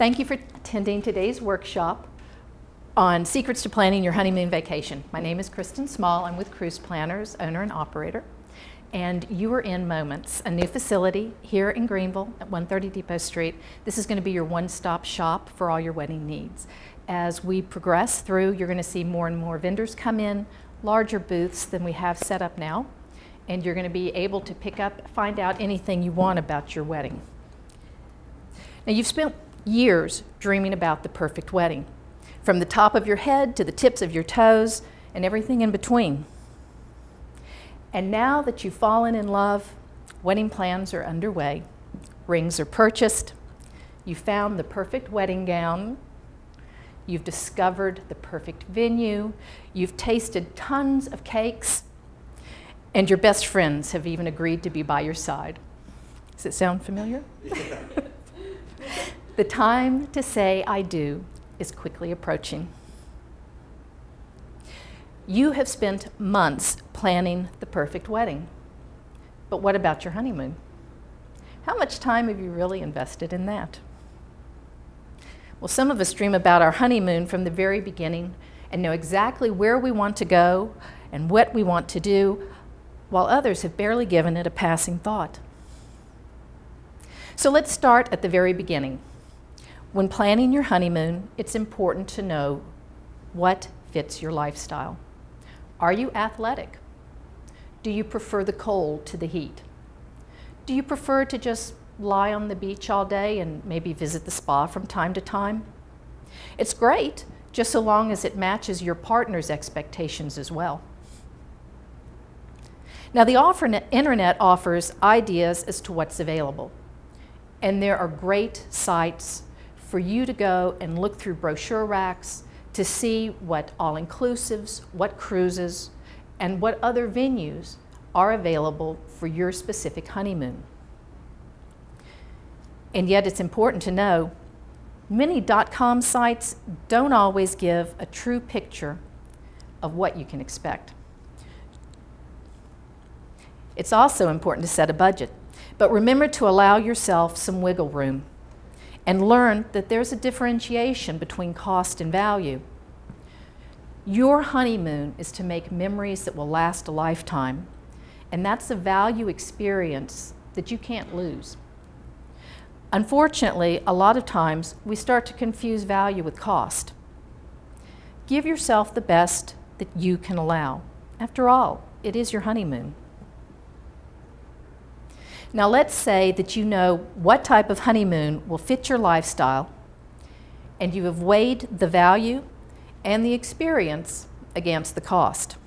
Thank you for attending today's workshop on Secrets to Planning Your Honeymoon Vacation. My name is Kristin Small. I'm with Cruise Planners, owner and operator. And you are in Moments, a new facility here in Greenville at 130 Depot Street. This is going to be your one-stop shop for all your wedding needs. As we progress through, you're going to see more and more vendors come in, larger booths than we have set up now, and you're going to be able to find out anything you want about your wedding. Now, you've spent years dreaming about the perfect wedding, from the top of your head to the tips of your toes and everything in between. And now that you've fallen in love, wedding plans are underway, rings are purchased, you found the perfect wedding gown, you've discovered the perfect venue, you've tasted tons of cakes, and your best friends have even agreed to be by your side. Does it sound familiar? Yeah. The time to say I do is quickly approaching. You have spent months planning the perfect wedding. But what about your honeymoon? How much time have you really invested in that? Well, some of us dream about our honeymoon from the very beginning and know exactly where we want to go and what we want to do, while others have barely given it a passing thought. So let's start at the very beginning. When planning your honeymoon, it's important to know what fits your lifestyle. Are you athletic? Do you prefer the cold to the heat? Do you prefer to just lie on the beach all day and maybe visit the spa from time to time? It's great, just so long as it matches your partner's expectations as well. Now, the internet offers ideas as to what's available, and there are great sites for you to go and look through brochure racks to see what all-inclusives, what cruises, and what other venues are available for your specific honeymoon. And yet it's important to know, many .com sites don't always give a true picture of what you can expect. It's also important to set a budget, but remember to allow yourself some wiggle room and learn that there's a differentiation between cost and value. Your honeymoon is to make memories that will last a lifetime, and that's a value experience that you can't lose. Unfortunately, a lot of times we start to confuse value with cost. Give yourself the best that you can allow. After all, it is your honeymoon. Now let's say that you know what type of honeymoon will fit your lifestyle, and you have weighed the value and the experience against the cost.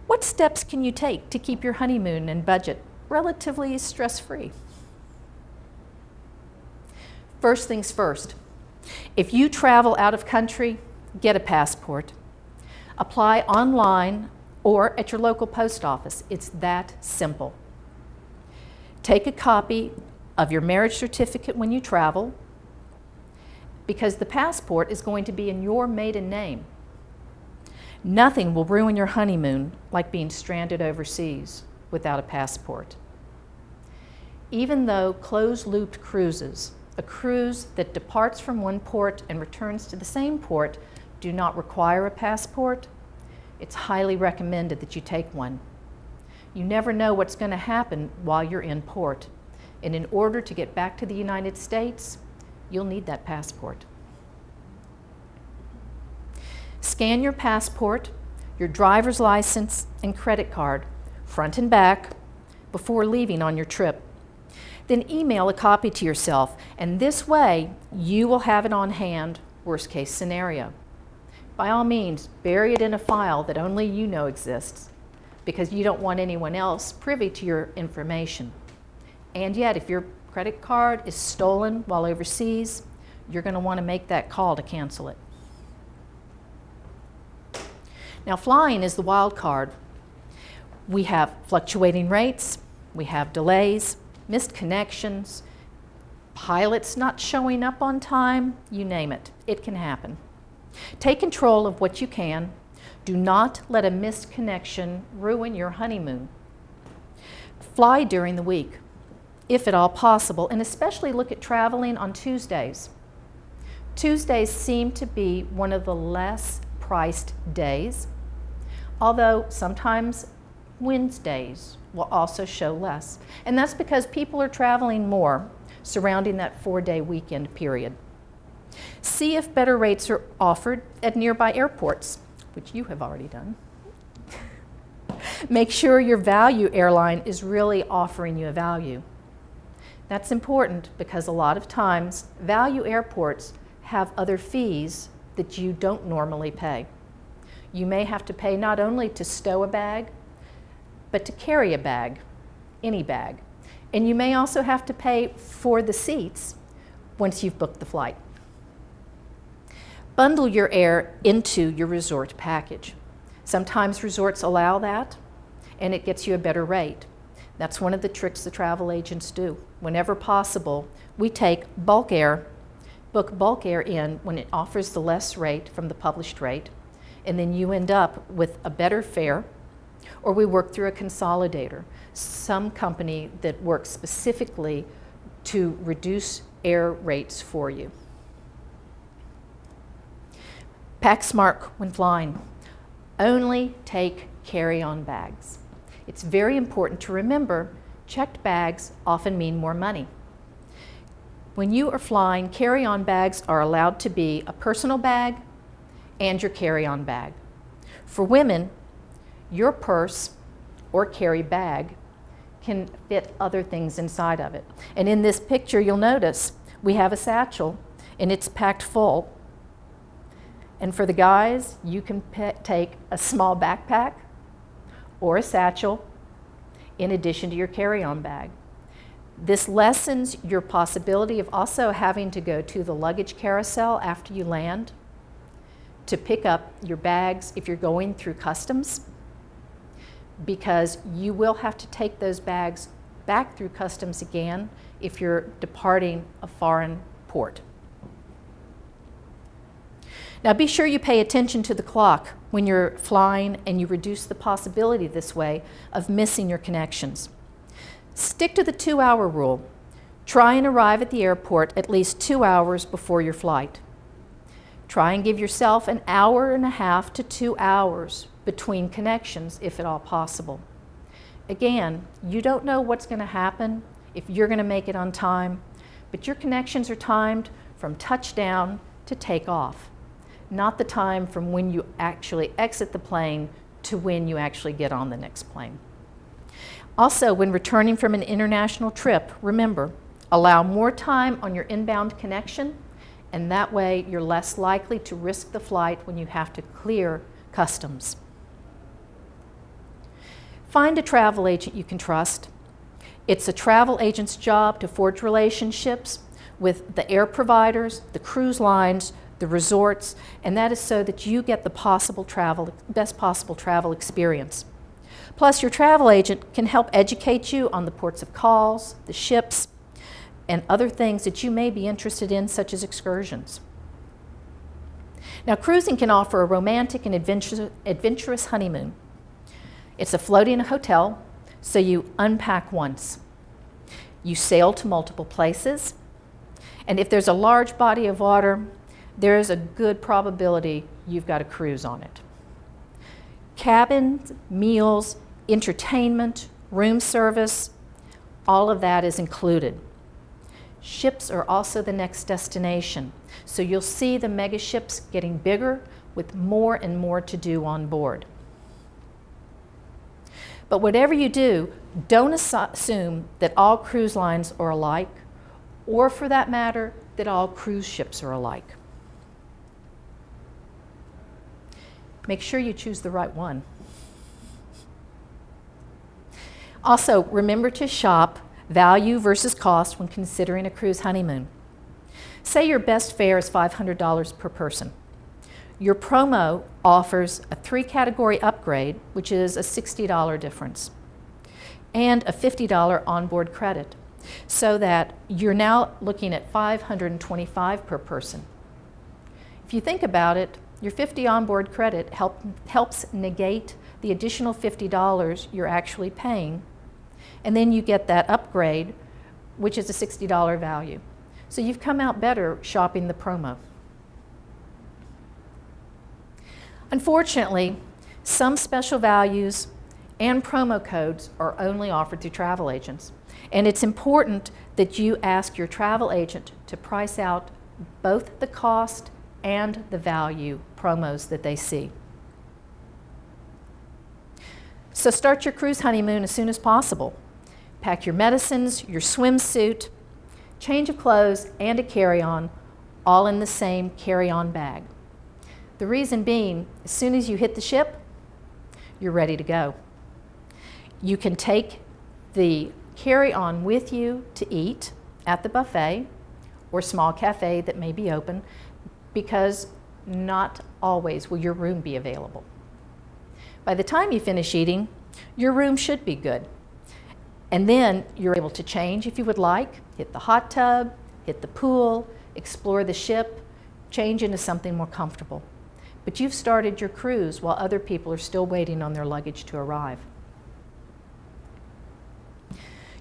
What steps can you take to keep your honeymoon and budget relatively stress-free? First things first, if you travel out of country, get a passport. Apply online or at your local post office. It's that simple. Take a copy of your marriage certificate when you travel, because the passport is going to be in your maiden name. Nothing will ruin your honeymoon like being stranded overseas without a passport. Even though closed-looped cruises, a cruise that departs from one port and returns to the same port, do not require a passport, it's highly recommended that you take one. You never know what's going to happen while you're in port, and in order to get back to the United States, you'll need that passport. Scan your passport, your driver's license, and credit card, front and back, before leaving on your trip. Then email a copy to yourself, and this way you will have it on hand, worst case scenario. By all means, bury it in a file that only you know exists, because you don't want anyone else privy to your information. And yet, if your credit card is stolen while overseas, you're going to want to make that call to cancel it. Now, flying is the wild card. We have fluctuating rates, we have delays, missed connections, pilots not showing up on time, you name it. It can happen. Take control of what you can. Do not let a missed connection ruin your honeymoon. Fly during the week. if at all possible, and especially look at traveling on Tuesdays. Tuesdays seem to be one of the less priced days, although sometimes Wednesdays will also show less. And that's because people are traveling more surrounding that 4-day weekend period. See if better rates are offered at nearby airports, which you have already done. Make sure your value airline is really offering you a value. That's important because a lot of times value airports have other fees that you don't normally pay. You may have to pay not only to stow a bag, but to carry a bag, any bag. And you may also have to pay for the seats once you've booked the flight. Bundle your air into your resort package. Sometimes resorts allow that, and it gets you a better rate. That's one of the tricks the travel agents do. Whenever possible, we take bulk air, book bulk air in when it offers the less rate from the published rate, and then you end up with a better fare, or we work through a consolidator, some company that works specifically to reduce air rates for you. Pack smart when flying. Only take carry-on bags. It's very important to remember checked bags often mean more money. When you are flying, carry-on bags are allowed to be a personal bag and your carry-on bag. For women, your purse or carry bag can fit other things inside of it. And in this picture, you'll notice we have a satchel and it's packed full. And for the guys, you can take a small backpack or a satchel in addition to your carry-on bag. This lessens your possibility of also having to go to the luggage carousel after you land to pick up your bags if you're going through customs, because you will have to take those bags back through customs again if you're departing a foreign port. Now be sure you pay attention to the clock when you're flying, and you reduce the possibility this way of missing your connections. Stick to the 2-hour rule. Try and arrive at the airport at least 2 hours before your flight. Try and give yourself an hour and a half to 2 hours between connections if at all possible. Again, you don't know what's going to happen if you're going to make it on time, but your connections are timed from touchdown to takeoff, not the time from when you actually exit the plane to when you actually get on the next plane. Also, when returning from an international trip, remember, allow more time on your inbound connection, and that way you're less likely to risk the flight when you have to clear customs. Find a travel agent you can trust. It's a travel agent's job to forge relationships with the air providers, the cruise lines, the resorts, and that is so that you get the best possible travel experience. Plus, your travel agent can help educate you on the ports of calls, the ships, and other things that you may be interested in, such as excursions. Now, cruising can offer a romantic and adventurous honeymoon. It's a floating hotel, so you unpack once. You sail to multiple places, and if there's a large body of water, there is a good probability you've got a cruise on it. Cabins, meals, entertainment, room service, all of that is included. Ships are also the next destination, so you'll see the mega ships getting bigger with more and more to do on board. But whatever you do, don't assume that all cruise lines are alike, or for that matter, that all cruise ships are alike. Make sure you choose the right one. Also, remember to shop value versus cost when considering a cruise honeymoon. Say your best fare is $500 per person. Your promo offers a 3-category upgrade, which is a $60 difference, and a $50 onboard credit, so that you're now looking at $525 per person. If you think about it, your $50 onboard credit helps negate the additional $50 you're actually paying, and then you get that upgrade which is a $60 value. So you've come out better shopping the promo. Unfortunately, some special values and promo codes are only offered through travel agents. And it's important that you ask your travel agent to price out both the cost and the value promos that they see. So start your cruise honeymoon as soon as possible. Pack your medicines, your swimsuit, change of clothes, and a carry-on, all in the same carry-on bag. The reason being, as soon as you hit the ship, you're ready to go. You can take the carry-on with you to eat at the buffet or small cafe that may be open, because not always will your room be available. By the time you finish eating, your room should be good. And then you're able to change if you would like, hit the hot tub, hit the pool, explore the ship, change into something more comfortable. But you've started your cruise while other people are still waiting on their luggage to arrive.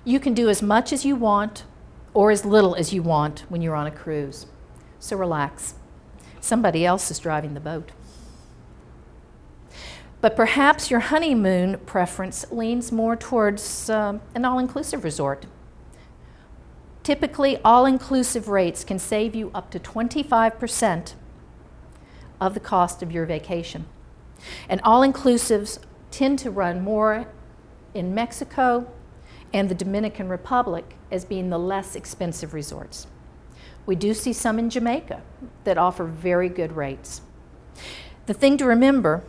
You can do as much as you want or as little as you want when you're on a cruise. So relax. Somebody else is driving the boat. But perhaps your honeymoon preference leans more towards an all-inclusive resort. Typically, all-inclusive rates can save you up to 25% of the cost of your vacation. And all-inclusives tend to run more in Mexico and the Dominican Republic as being the less expensive resorts. We do see some in Jamaica that offer very good rates. The thing to remember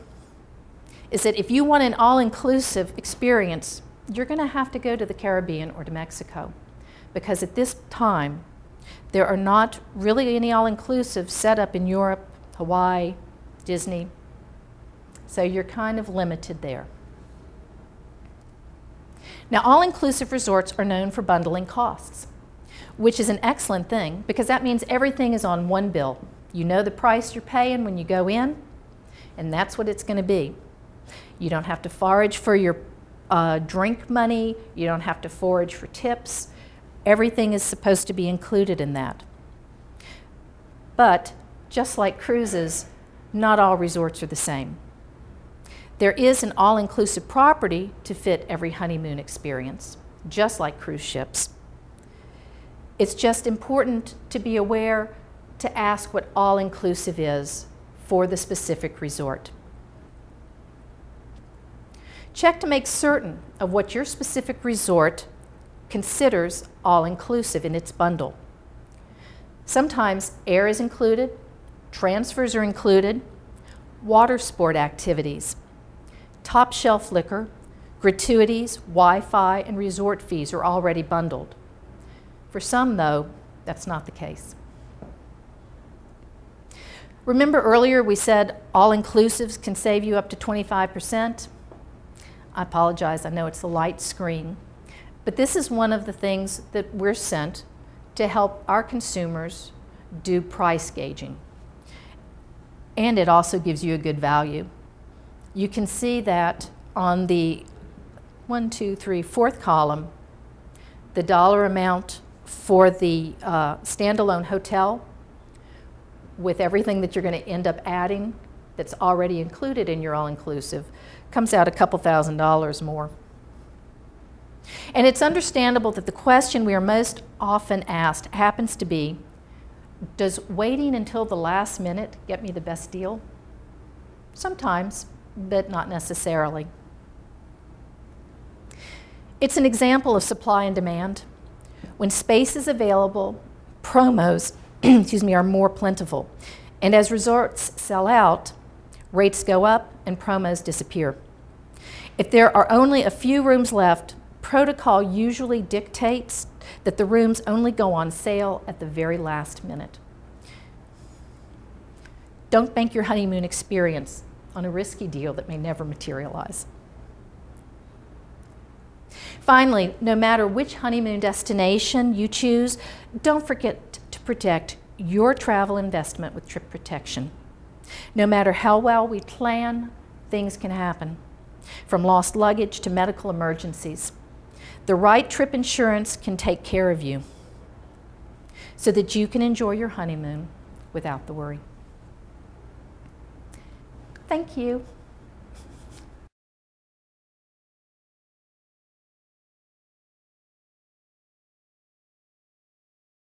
is that if you want an all-inclusive experience, you're going to have to go to the Caribbean or to Mexico, because at this time there are not really any all-inclusive set up in Europe, Hawaii, Disney, so you're kind of limited there. Now, all-inclusive resorts are known for bundling costs, which is an excellent thing, because that means everything is on one bill. You know the price you're paying when you go in, and that's what it's going to be. You don't have to forage for your drink money. You don't have to forage for tips. Everything is supposed to be included in that. But just like cruises, not all resorts are the same. There is an all-inclusive property to fit every honeymoon experience, just like cruise ships. It's just important to be aware to ask what all-inclusive is for the specific resort. Check to make certain of what your specific resort considers all-inclusive in its bundle. Sometimes air is included, transfers are included, water sport activities, top shelf liquor, gratuities, Wi-Fi, and resort fees are already bundled. For some, though, that's not the case. Remember earlier we said all-inclusives can save you up to 25%? I apologize, I know it's a light screen, but this is one of the things that we're sent to help our consumers do price gauging. And it also gives you a good value. You can see that on the 1, 2, 3, 4th column, the dollar amount for the standalone hotel with everything that you're going to end up adding that's already included in your all-inclusive comes out a couple $1,000s more. And it's understandable that the question we are most often asked happens to be, does waiting until the last minute get me the best deal? Sometimes, but not necessarily. It's an example of supply and demand. When space is available, promos are more plentiful. And as resorts sell out, rates go up and promos disappear. If there are only a few rooms left, protocol usually dictates that the rooms only go on sale at the very last minute. Don't bank your honeymoon experience on a risky deal that may never materialize. Finally, no matter which honeymoon destination you choose, don't forget to protect your travel investment with trip protection. No matter how well we plan, things can happen, from lost luggage to medical emergencies. The right trip insurance can take care of you so that you can enjoy your honeymoon without the worry. Thank you.